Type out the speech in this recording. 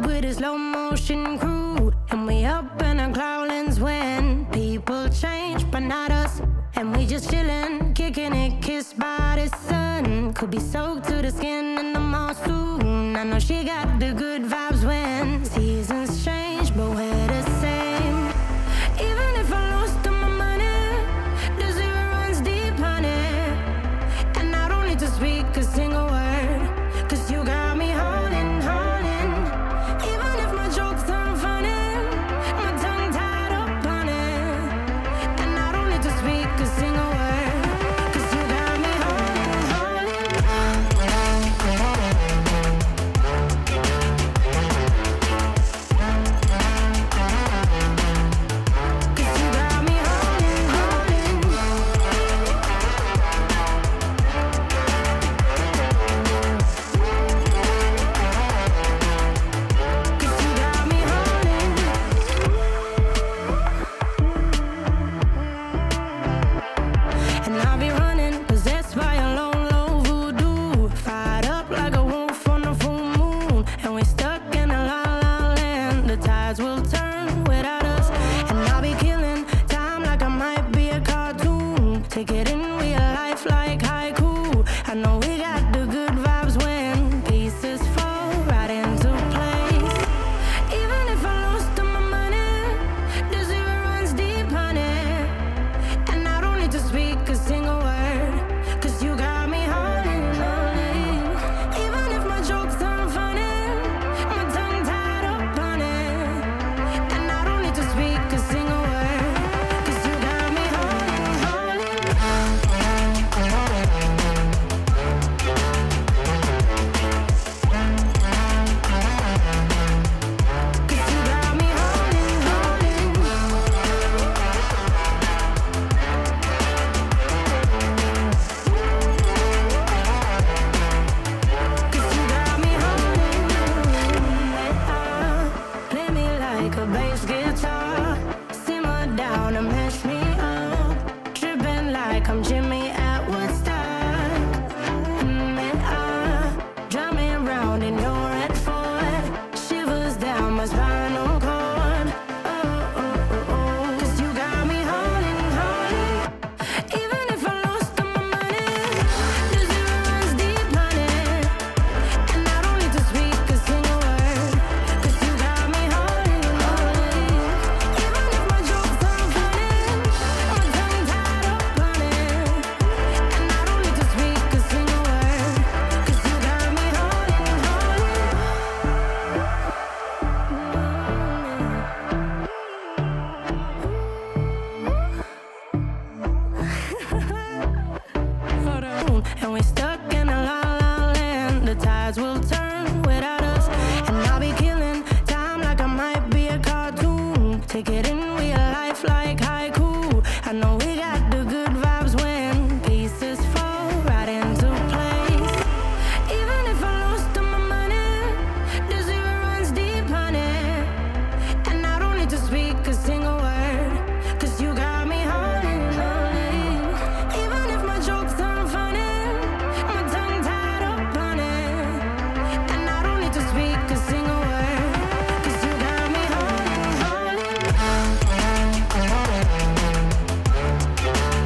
with a slow motion crew, and we up in our cloudlands when people change, but not us. And we just chillin', kicking it, kissed by the sun. Could be soaked to the skin in the mall soon. I know she got the good vibes when seasons change, but we're the same. Even if I lost all my money, the zero runs deep, honey. And I don't need to speak a single word, 'cause you got me holding, holding. Even if my jokes aren't funny, my tongue tied up on it. And I don't need to speak a single word, 'cause you got me holding, holding. 'Cause you got me holding, holding. 'Cause you got me holding. And I'll be running, possessed by a low, low voodoo. Fired up like a wolf on a full moon. And we're stuck in a la la land. The tides will turn without us. And I'll be killing time like I might be a cartoon. Take it in real life like high